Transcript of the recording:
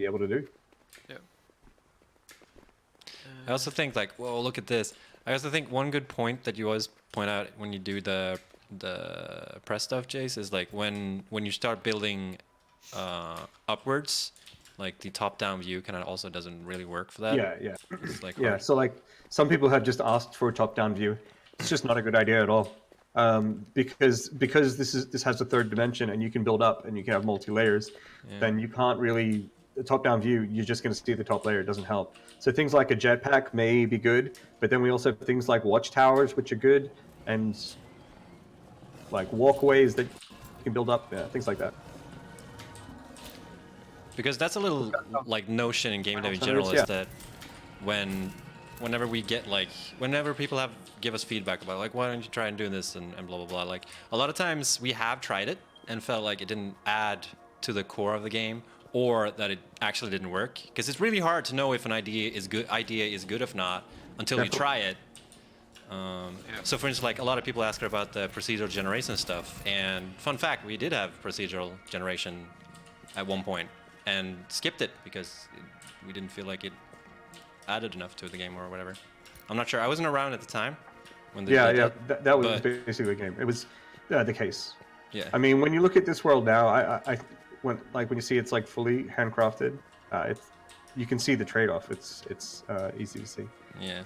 able to do. Yeah. I also think like, well, look at this. I also think one good point that you always point out when you do the press stuff, Jace, is like when you start building upwards, like the top-down view kind of also doesn't really work for that. Yeah. It's like Yeah, hard. so like some people have just asked for a top-down view. It's just not a good idea at all, because this has a third dimension and you can build up and you can have multi-layers. Yeah. Then you can't really the top-down view. You're just going to see the top layer. It doesn't help. So things like a jetpack may be good, but then we also have things like watchtowers, which are good, and like walkways that you can build up. Yeah, things like that. Because that's a little like notion in game dev in general is that whenever we get like whenever people give us feedback about like why don't you try and do this and blah blah blah, like a lot of times we have tried it and felt like it didn't add to the core of the game or that it actually didn't work, because it's really hard to know if an idea is good if not until you try it. So for instance, like a lot of people ask about the procedural generation stuff, and fun fact, we did have procedural generation at one point and skipped it because we didn't feel like it added enough to the game or whatever. I'm not sure. I wasn't around at the time when they did that. That was basically the game. It was the case. Yeah. I mean, when you look at this world now, when you see it's like fully handcrafted, you can see the trade-off. It's easy to see. Yeah.